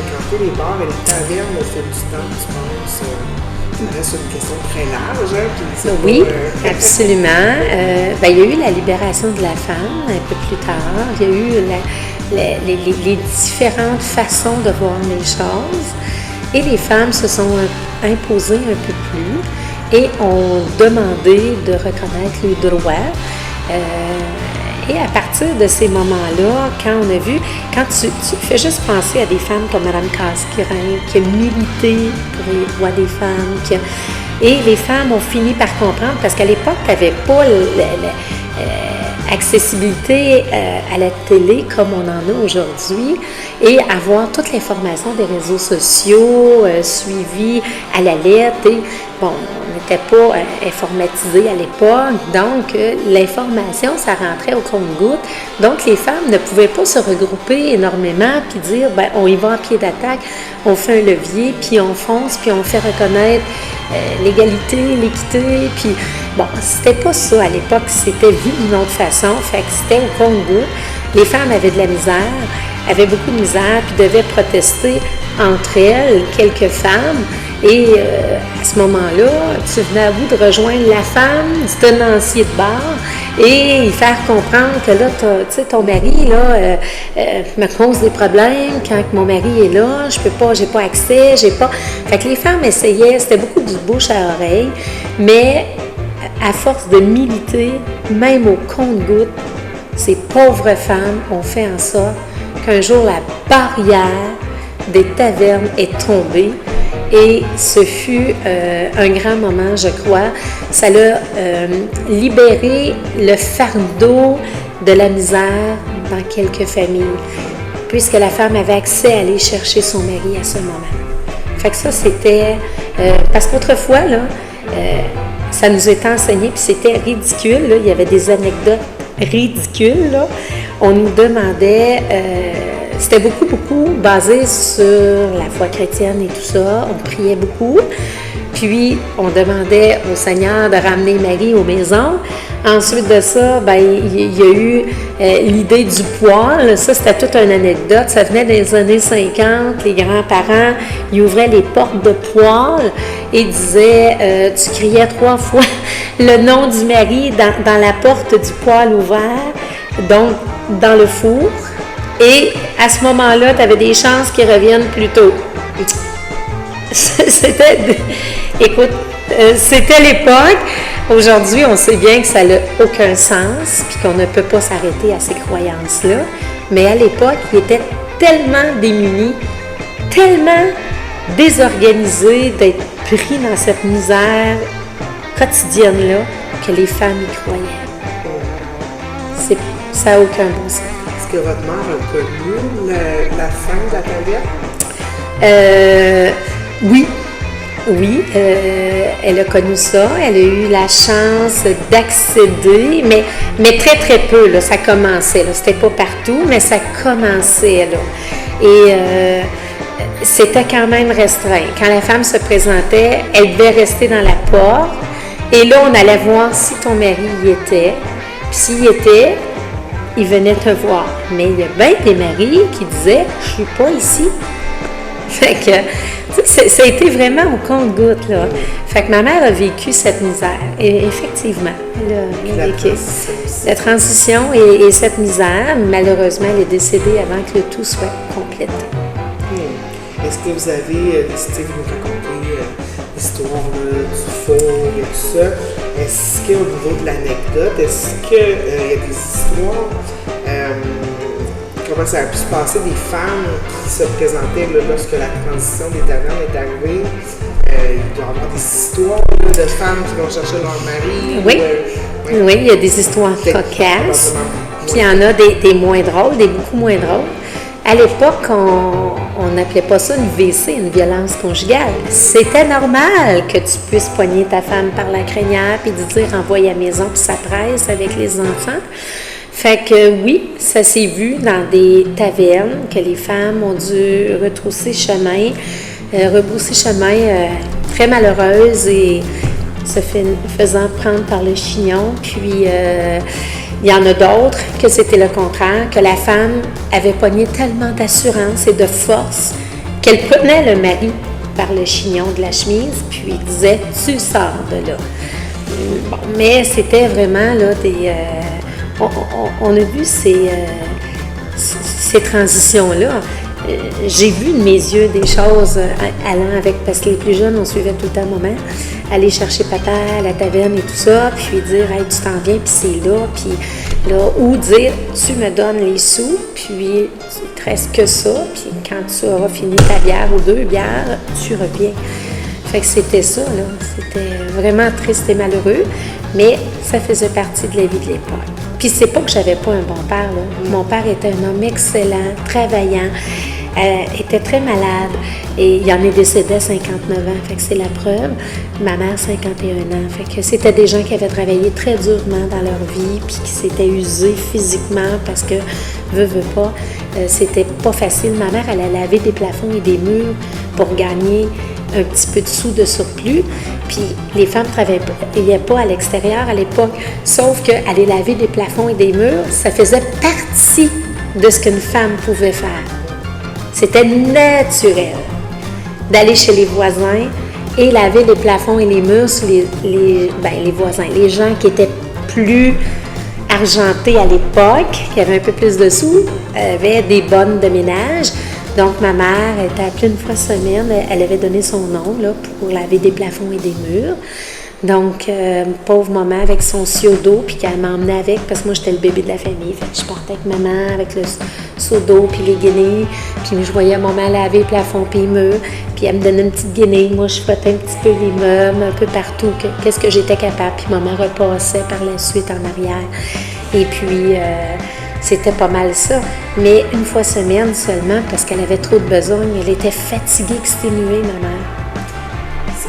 fréquenter les bars et les tavernes au fil du temps, tu penses? Ça reste une question très large. Hein, puis oui, absolument. Il y a eu la libération de la femme un peu plus tard. Il y a eu les différentes façons de voir les choses. Et les femmes se sont imposées un peu plus et ont demandé de reconnaître les droits. Et à partir de ces moments-là, quand on a vu, quand tu fais juste penser à des femmes comme Mme Casgrain, qui a milité pour les droits des femmes, et les femmes ont fini par comprendre, parce qu'à l'époque, tu n'avais pas accessibilité à la télé comme on en a aujourd'hui, et avoir toute l'information des réseaux sociaux suivie à la lettre. Et, bon, on n'était pas informatisé à l'époque, donc l'information, ça rentrait au compte-gouttes. Donc, les femmes ne pouvaient pas se regrouper énormément puis dire, on y va en pied d'attaque, on fait un levier, puis on fonce, puis on fait reconnaître l'égalité, l'équité, puis bon, c'était pas ça à l'époque, c'était vu d'une autre façon, fait que c'était au compte-gouttes. Les femmes avaient de la misère, avaient beaucoup de misère, puis devaient protester entre elles, quelques femmes, et à ce moment-là, tu venais à bout de rejoindre la femme du tenancier de bar et y faire comprendre que là, tu sais, ton mari, là, me cause des problèmes quand mon mari est là, je peux pas, j'ai pas accès, j'ai pas... Fait que les femmes essayaient, c'était beaucoup du bouche à oreille, mais à force de militer, même au compte-gouttes, ces pauvres femmes ont fait en sorte qu'un jour, la barrière des tavernes est tombée et ce fut un grand moment, je crois. Ça a libéré le fardeau de la misère dans quelques familles, puisque la femme avait accès à aller chercher son mari à ce moment. Fait que ça, c'était... parce qu'autrefois, là, ça nous était enseigné, puis c'était ridicule, là, il y avait des anecdotes ridicules, là. On nous demandait... c'était beaucoup basé sur la foi chrétienne et tout ça. On priait beaucoup. Puis, on demandait au Seigneur de ramener Marie aux maisons. Ensuite de ça, il y a eu l'idée du poêle. Ça, c'était toute une anecdote. Ça venait des années 50. Les grands-parents, ils ouvraient les portes de poêle et disaient, tu criais 3 fois le nom du mari dans la porte du poêle ouvert, donc dans le four. Et à ce moment-là, tu avais des chances qu'ils reviennent plus tôt. C'était l'époque. Aujourd'hui, on sait bien que ça n'a aucun sens puis qu'on ne peut pas s'arrêter à ces croyances-là. Mais à l'époque, ils étaient tellement démunis, tellement désorganisés d'être pris dans cette misère quotidienne-là que les femmes y croyaient. Ça n'a aucun bon sens. Est-ce que votre mère a connu la fin de la taverne? Oui, elle a connu ça. Elle a eu la chance d'accéder, mais très, très peu. Là, ça commençait. Là. C'était pas partout, mais ça commençait. Là. Et c'était quand même restreint. Quand la femme se présentait, elle devait rester dans la porte. Et là, on allait voir si ton mari y était. Puis s'il y était, il venait te voir. Mais il y a bien des maris qui disaient « Je suis pas ici ». Fait que, ça a été vraiment au compte-gouttes, là. Fait que ma mère a vécu cette misère. Et effectivement, elle a vécu la transition et cette misère. Malheureusement, elle est décédée avant que le tout soit complété. Est-ce que vous avez décidé de nous raconter l'histoire du four et tout ça? Est-ce qu'au niveau de l'anecdote, est-ce qu'il y a des histoires, comment ça a pu se passer, des femmes qui se présentaient là, lorsque la transition des tavernes est arrivée? Il doit y avoir des histoires là, de femmes qui vont chercher leur mari. Oui, il y a des histoires cocasses. Puis il y en a des moins drôles, des beaucoup moins drôles. À l'époque, on n'appelait pas ça une VC, une violence conjugale. C'était normal que tu puisses poigner ta femme par la crinière puis de dire « envoie à la maison » puis ça presse avec les enfants. Fait que oui, ça s'est vu dans des tavernes que les femmes ont dû rebrousser chemin très malheureuses et se faisant prendre par le chignon. Puis il y en a d'autres que c'était le contraire, que la femme avait pogné tellement d'assurance et de force qu'elle prenait le mari par le chignon de la chemise, puis disait « tu sors de là ». Bon, mais c'était vraiment là des... on a vu ces transitions-là. J'ai vu de mes yeux des choses allant avec, parce que les plus jeunes, on suivait tout le temps maman, aller chercher papa à la taverne et tout ça, puis dire « hey, tu t'en viens, puis c'est là », puis là, ou dire « tu me donnes les sous, puis il te reste que ça, puis quand tu auras fini ta bière ou 2 bières, tu reviens ». Fait que c'était ça, là. C'était vraiment triste et malheureux, mais ça faisait partie de la vie de l'époque. Puis c'est pas que j'avais pas un bon père, là. Mon père était un homme excellent, travaillant, était très malade et il en est décédé à 59 ans, fait que c'est la preuve. Ma mère, 51 ans, fait que c'était des gens qui avaient travaillé très durement dans leur vie puis qui s'étaient usés physiquement parce que, veut pas, c'était pas facile. Ma mère, elle a lavé des plafonds et des murs pour gagner un petit peu de sous de surplus, puis les femmes ne travaillaient pas à l'extérieur à l'époque, sauf qu'aller laver des plafonds et des murs, ça faisait partie de ce qu'une femme pouvait faire. C'était naturel d'aller chez les voisins et laver les plafonds et les murs sur les voisins. Les gens qui étaient plus argentés à l'époque, qui avaient un peu plus de sous, avaient des bonnes de ménage. Donc, ma mère était appelée une fois semaine. Elle avait donné son nom là, pour laver des plafonds et des murs. Donc, pauvre maman avec son seau d'eau, puis qu'elle m'emmenait avec, parce que moi, j'étais le bébé de la famille. Fait que je partais avec maman, avec le seau d'eau, puis les guenilles. Puis je voyais maman laver les plafonds puis les murs. Puis elle me donnait une petite guenille. Moi, je frottais un petit peu les meubles, un peu partout, qu'est-ce que j'étais capable. Puis maman repassait par la suite en arrière. Et puis... c'était pas mal ça, mais une fois semaine seulement parce qu'elle avait trop de besogne. Elle était fatiguée, exténuée, ma mère.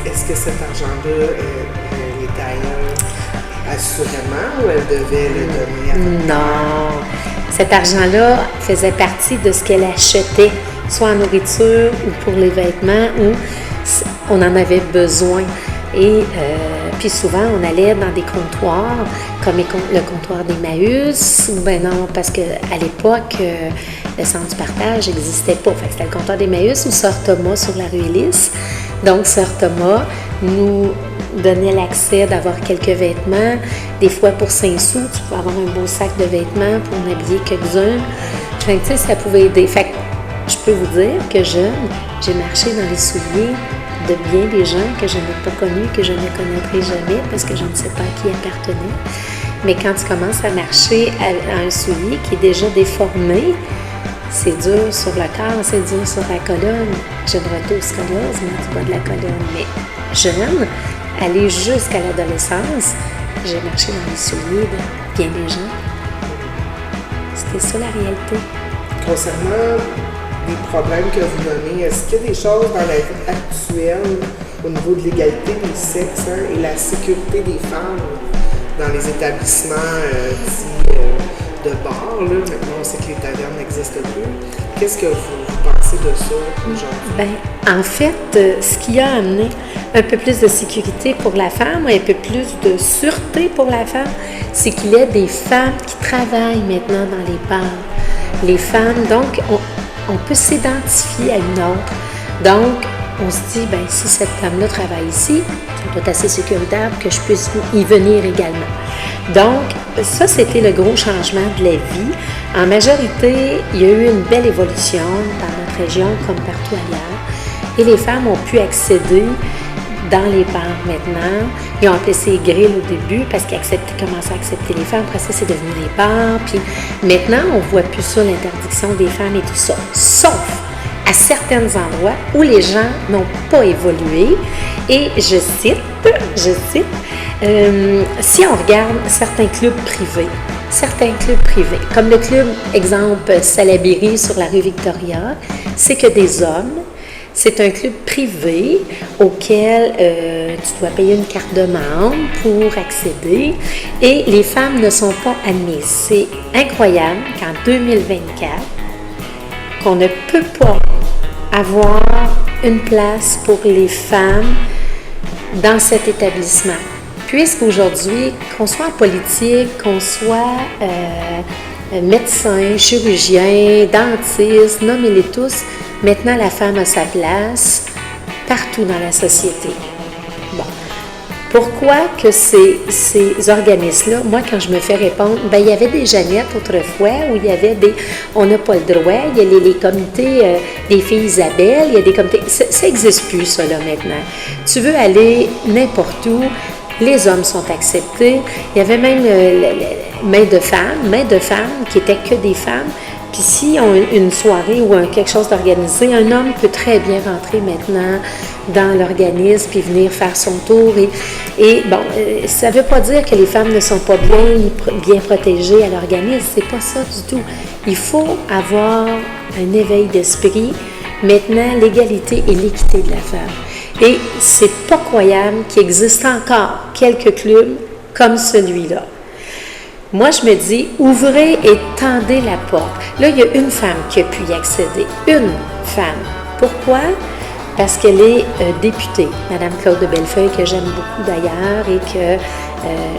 Est-ce que cet argent-là, elle était ailleurs assurément ou elle devait le donner à votre Non. Cet argent-là faisait partie de ce qu'elle achetait, soit en nourriture ou pour les vêtements, ou on en avait besoin. Et puis souvent, on allait dans des comptoirs, comme le comptoir d'Emmaüs, ou ben non, parce qu'à l'époque, le centre du partage n'existait pas. Fait que c'était le comptoir d'Emmaüs ou Sœur Thomas sur la rue Élis. Donc, Sœur Thomas nous donnait l'accès d'avoir quelques vêtements. Des fois, pour 5 sous, tu pouvais avoir un beau sac de vêtements pour en habiller quelques-uns. Fait que, tu sais, ça pouvait aider. Fait que, je peux vous dire que jeune, j'ai marché dans les souliers de bien des gens que je n'ai pas connus, que je ne connaîtrai jamais parce que je ne sais pas à qui appartenait. Mais quand tu commences à marcher à un soulier qui est déjà déformé, c'est dur sur le corps, c'est dur sur la colonne. J'ai une rotoscoliose, moi, du bas de la colonne. Mais jeune, aller jusqu'à l'adolescence, j'ai marché dans les souliers de bien des gens. C'était ça la réalité. Concernant les problèmes que vous nommez, est-ce qu'il y a des choses dans la vie actuelle au niveau de l'égalité des sexes et la sécurité des femmes dans les établissements de bar? Là, maintenant, on sait que les tavernes n'existent plus. Qu'est-ce que vous pensez de ça aujourd'hui? Bien, en fait, ce qui a amené un peu plus de sécurité pour la femme, un peu plus de sûreté pour la femme, c'est qu'il y a des femmes qui travaillent maintenant dans les bars. Les femmes, donc, on peut s'identifier à une autre. Donc, on se dit, bien, si cette femme-là travaille ici, ça doit être assez sécuritaire pour que je puisse y venir également. Donc, ça, c'était le gros changement de la vie. En majorité, il y a eu une belle évolution dans notre région comme partout ailleurs. Et les femmes ont pu accéder dans les bars maintenant. Ils ont appelé ça les grilles au début parce qu'ils commençaient à accepter les femmes. Après ça, c'est devenu les bars. Puis maintenant, on ne voit plus ça, l'interdiction des femmes et tout ça. Sauf à certains endroits où les gens n'ont pas évolué. Et je cite, si on regarde certains clubs privés, comme le club, exemple, Salaberry sur la rue Victoria, c'est que des hommes. C'est un club privé auquel tu dois payer une carte de membre pour accéder et les femmes ne sont pas admises. C'est incroyable qu'en 2024, qu'on ne peut pas avoir une place pour les femmes dans cet établissement. Puisqu'aujourd'hui, qu'on soit en politique, qu'on soit médecin, chirurgien, dentiste, nommez-les tous, Maintenant, la femme a sa place partout dans la société. Bon. Pourquoi que ces organismes-là, moi, quand je me fais répondre, il y avait des Jeannettes autrefois où il y avait des « on n'a pas le droit », il y a les comités des filles Isabelle, il y a des comités… Ça n'existe plus, ça, là, maintenant. Tu veux aller n'importe où, les hommes sont acceptés. Il y avait même main de femmes qui étaient que des femmes. Puis si on a une soirée ou quelque chose d'organisé, un homme peut très bien rentrer maintenant dans l'organisme puis venir faire son tour. Et bon, ça ne veut pas dire que les femmes ne sont pas bien protégées à l'organisme. C'est pas ça du tout. Il faut avoir un éveil d'esprit. Maintenant, l'égalité et l'équité de la femme. Et c'est pas croyable qu'il existe encore quelques clubs comme celui-là. Moi, je me dis, ouvrez et tendez la porte. Là, il y a une femme qui a pu y accéder. Une femme. Pourquoi? Parce qu'elle est députée, Madame Claude de Bellefeuille, que j'aime beaucoup d'ailleurs et que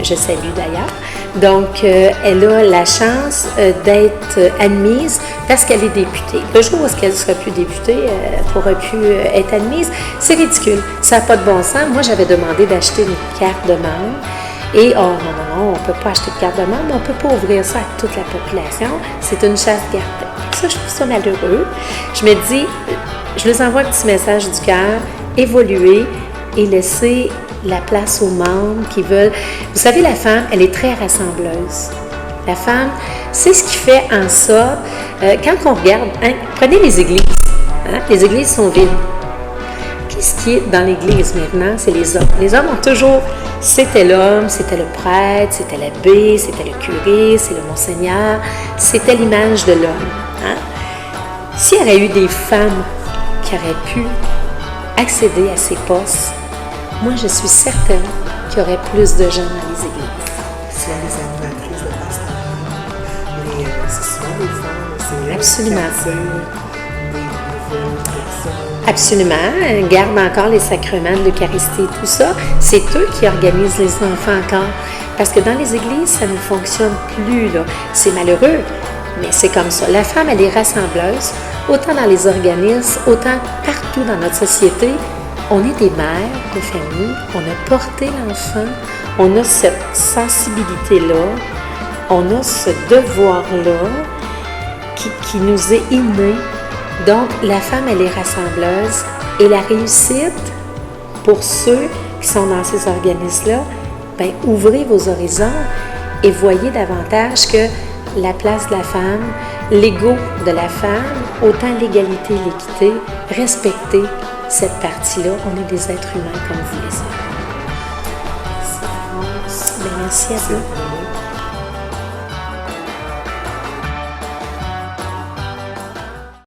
je salue d'ailleurs. Donc, elle a la chance d'être admise parce qu'elle est députée. Le jour où elle ne sera plus députée, elle ne pourra plus être admise. C'est ridicule. Ça n'a pas de bon sens. Moi, j'avais demandé d'acheter une carte de membre. Et, oh non, on ne peut pas acheter de carte de membre, on ne peut pas ouvrir ça à toute la population. C'est une chasse gardée. Ça, je trouve ça malheureux. Je me dis, je leur envoie un petit message du cœur, évoluer et laisser la place aux membres qui veulent. Vous savez, la femme, elle est très rassembleuse. La femme, c'est ce qui fait en sorte, quand on regarde, prenez les églises. Les églises sont vides. Qu'est-ce qui est dans l'Église maintenant? C'est les hommes. Les hommes ont toujours, c'était l'homme, c'était le prêtre, c'était l'abbé, c'était le curé, c'est le monseigneur, c'était l'image de l'homme. S'il y aurait eu des femmes qui auraient pu accéder à ces postes, moi je suis certaine qu'il y aurait plus de gens dans les églises. C'est les animatrices de pastoral, mais c'est souvent des femmes, c'est absolument. Absolument. Elles gardent encore les sacrements de l'Eucharistie et tout ça. C'est eux qui organisent les enfants encore. Parce que dans les églises, ça ne fonctionne plus, là. C'est malheureux, mais c'est comme ça. La femme, elle est rassembleuse, autant dans les organismes, autant partout dans notre société. On est des mères de famille, on a porté l'enfant, on a cette sensibilité-là, on a ce devoir-là qui nous est inné. Donc, la femme, elle est rassembleuse et la réussite, pour ceux qui sont dans ces organismes-là, bien, ouvrez vos horizons et voyez davantage que la place de la femme, l'ego de la femme, autant l'égalité et l'équité, respecter cette partie-là. On est des êtres humains comme vous les êtes. Merci à vous.